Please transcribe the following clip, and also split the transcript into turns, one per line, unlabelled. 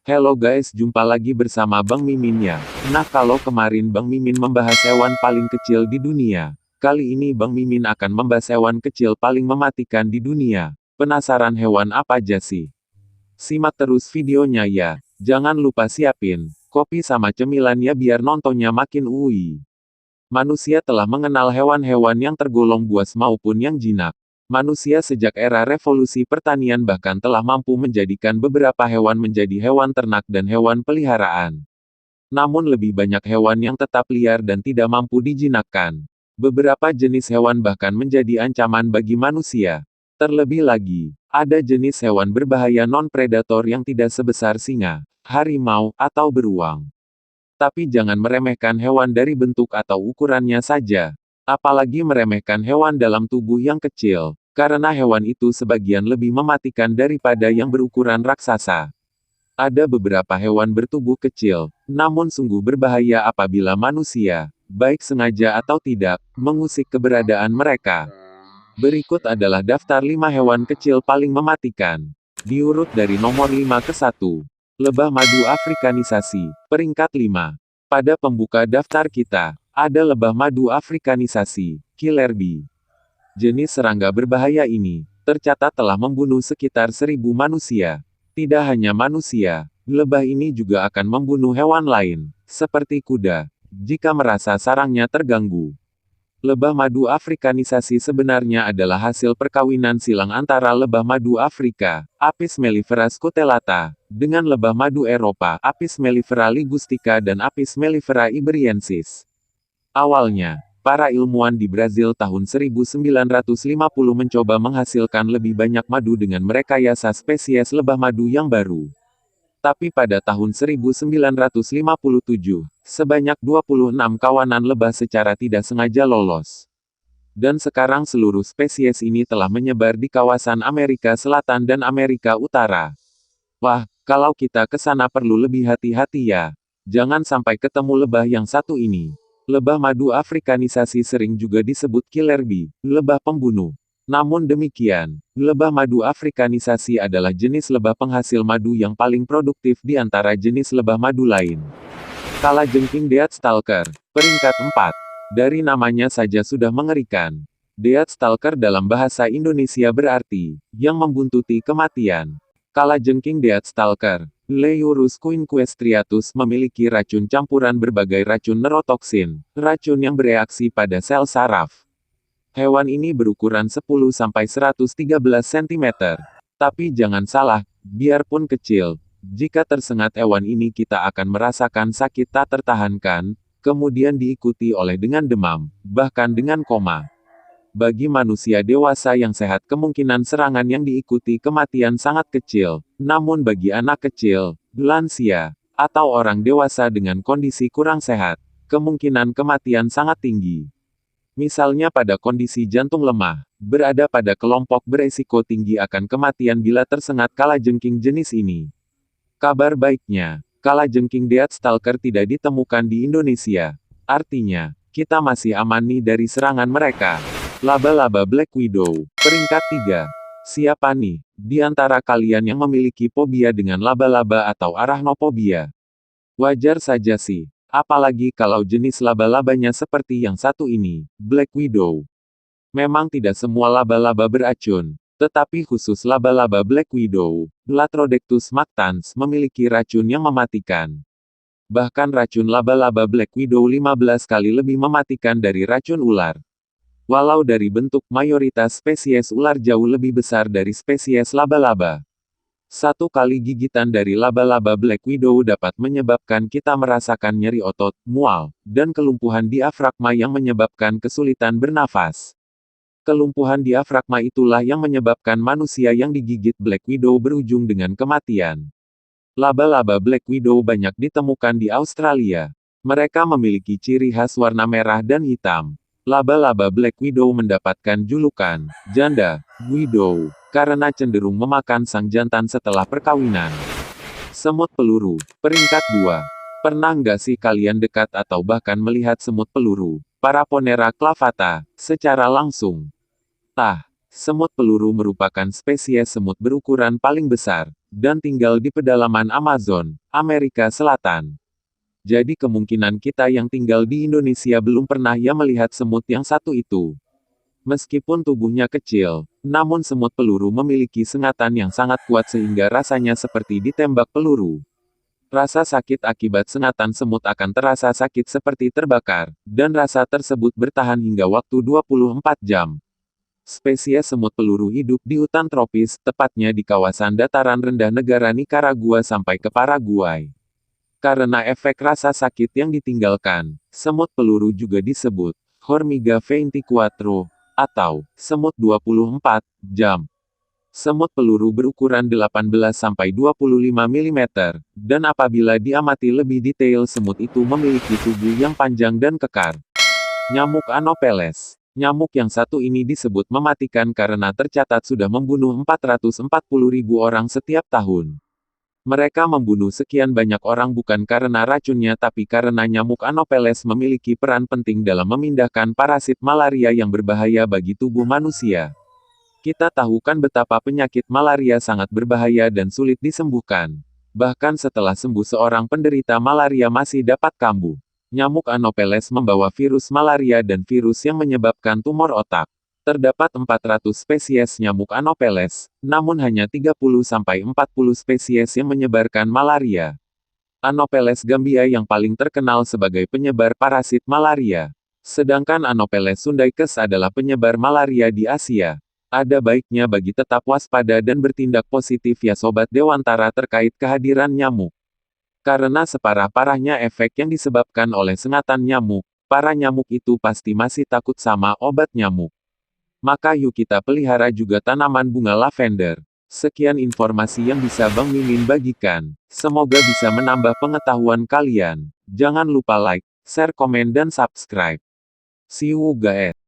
Hello guys, jumpa lagi bersama Bang Mimin ya. Nah, kalau kemarin Bang Mimin membahas hewan paling kecil di dunia, kali ini Bang Mimin akan membahas hewan kecil paling mematikan di dunia. Penasaran hewan apa aja sih? Simak terus videonya ya. Jangan lupa siapin kopi sama cemilan ya biar nontonnya makin uwi. Manusia telah mengenal hewan-hewan yang tergolong buas maupun yang jinak. Manusia sejak era revolusi pertanian bahkan telah mampu menjadikan beberapa hewan menjadi hewan ternak dan hewan peliharaan. Namun lebih banyak hewan yang tetap liar dan tidak mampu dijinakkan. Beberapa jenis hewan bahkan menjadi ancaman bagi manusia. Terlebih lagi, ada jenis hewan berbahaya non-predator yang tidak sebesar singa, harimau, atau beruang. Tapi jangan meremehkan hewan dari bentuk atau ukurannya saja. Apalagi meremehkan hewan dalam tubuh yang kecil, karena hewan itu sebagian lebih mematikan daripada yang berukuran raksasa. Ada beberapa hewan bertubuh kecil, namun sungguh berbahaya apabila manusia, baik sengaja atau tidak, mengusik keberadaan mereka. Berikut adalah daftar 5 hewan kecil paling mematikan. Diurut dari nomor 5 ke 1. Lebah madu afrikanisasi, peringkat 5. Pada pembuka daftar kita, ada lebah madu afrikanisasi, killer bee. Jenis serangga berbahaya ini, tercatat telah membunuh sekitar 1.000 manusia. Tidak hanya manusia, lebah ini juga akan membunuh hewan lain, seperti kuda, jika merasa sarangnya terganggu. Lebah madu afrikanisasi sebenarnya adalah hasil perkawinan silang antara lebah madu Afrika, Apis mellifera scutellata, dengan lebah madu Eropa, Apis mellifera ligustica dan Apis mellifera iberiensis. Awalnya, para ilmuwan di Brazil tahun 1950 mencoba menghasilkan lebih banyak madu dengan merekayasa spesies lebah madu yang baru. Tapi pada tahun 1957, sebanyak 26 kawanan lebah secara tidak sengaja lolos. Dan sekarang seluruh spesies ini telah menyebar di kawasan Amerika Selatan dan Amerika Utara. Wah, kalau kita ke sana perlu lebih hati-hati ya. Jangan sampai ketemu lebah yang satu ini. Lebah madu afrikanisasi sering juga disebut killer bee, lebah pembunuh. Namun demikian, lebah madu afrikanisasi adalah jenis lebah penghasil madu yang paling produktif di antara jenis lebah madu lain. Kalajengking Deathstalker, peringkat 4. Dari namanya saja sudah mengerikan. Deathstalker dalam bahasa Indonesia berarti, yang membuntuti kematian. Kalajengking Deathstalker, Leiurus quinquestriatus memiliki racun campuran berbagai racun neurotoksin, racun yang bereaksi pada sel saraf. Hewan ini berukuran 10-113 cm. Tapi jangan salah, biarpun kecil, jika tersengat hewan ini kita akan merasakan sakit tak tertahankan, kemudian diikuti oleh dengan demam, bahkan dengan koma. Bagi manusia dewasa yang sehat kemungkinan serangan yang diikuti kematian sangat kecil, namun bagi anak kecil, lansia, atau orang dewasa dengan kondisi kurang sehat, kemungkinan kematian sangat tinggi. Misalnya pada kondisi jantung lemah, berada pada kelompok beresiko tinggi akan kematian bila tersengat kalajengking jenis ini. Kabar baiknya, kalajengking Deathstalker tidak ditemukan di Indonesia. Artinya, kita masih aman nih dari serangan mereka. Laba-laba Black Widow, peringkat 3. Siapa nih, di antara kalian yang memiliki fobia dengan laba-laba atau arachnofobia? Wajar saja sih. Apalagi kalau jenis laba-labanya seperti yang satu ini, Black Widow. Memang tidak semua laba-laba beracun, tetapi khusus laba-laba Black Widow, Latrodectus mactans, memiliki racun yang mematikan. Bahkan racun laba-laba Black Widow 15 kali lebih mematikan dari racun ular. Walau dari bentuk mayoritas spesies ular jauh lebih besar dari spesies laba-laba. Satu kali gigitan dari laba-laba Black Widow dapat menyebabkan kita merasakan nyeri otot, mual, dan kelumpuhan diafragma yang menyebabkan kesulitan bernafas. Kelumpuhan diafragma itulah yang menyebabkan manusia yang digigit Black Widow berujung dengan kematian. Laba-laba Black Widow banyak ditemukan di Australia. Mereka memiliki ciri khas warna merah dan hitam. Laba-laba Black Widow mendapatkan julukan janda Widow karena cenderung memakan sang jantan setelah perkawinan. Semut peluru, peringkat 2. Pernah nggak sih kalian dekat atau bahkan melihat semut peluru, Paraponera clavata, secara langsung? Semut peluru merupakan spesies semut berukuran paling besar, dan tinggal di pedalaman Amazon, Amerika Selatan. Jadi kemungkinan kita yang tinggal di Indonesia belum pernah ya melihat semut yang satu itu. Meskipun tubuhnya kecil, namun semut peluru memiliki sengatan yang sangat kuat sehingga rasanya seperti ditembak peluru. Rasa sakit akibat sengatan semut akan terasa sakit seperti terbakar, dan rasa tersebut bertahan hingga waktu 24 jam. Spesies semut peluru hidup di hutan tropis, tepatnya di kawasan dataran rendah negara Nicaragua sampai ke Paraguay. Karena efek rasa sakit yang ditinggalkan, semut peluru juga disebut Hormiga 24, atau semut 24 jam. Semut peluru berukuran 18-25 mm, dan apabila diamati lebih detail semut itu memiliki tubuh yang panjang dan kekar. Nyamuk Anopheles. Nyamuk yang satu ini disebut mematikan karena tercatat sudah membunuh 440.000 orang setiap tahun. Mereka membunuh sekian banyak orang bukan karena racunnya tapi karena nyamuk Anopheles memiliki peran penting dalam memindahkan parasit malaria yang berbahaya bagi tubuh manusia. Kita tahu kan betapa penyakit malaria sangat berbahaya dan sulit disembuhkan. Bahkan setelah sembuh seorang penderita malaria masih dapat kambuh. Nyamuk Anopheles membawa virus malaria dan virus yang menyebabkan tumor otak. Terdapat 400 spesies nyamuk Anopheles, namun hanya 30-40 spesies yang menyebarkan malaria. Anopheles gambia yang paling terkenal sebagai penyebar parasit malaria. Sedangkan Anopheles sundaikes adalah penyebar malaria di Asia. Ada baiknya bagi tetap waspada dan bertindak positif ya Sobat Dewantara terkait kehadiran nyamuk. Karena separah-parahnya efek yang disebabkan oleh sengatan nyamuk, para nyamuk itu pasti masih takut sama obat nyamuk. Maka yuk kita pelihara juga tanaman bunga lavender. Sekian informasi yang bisa Bang Mimin bagikan. Semoga bisa menambah pengetahuan kalian. Jangan lupa like, share, komen, dan subscribe. See you guys.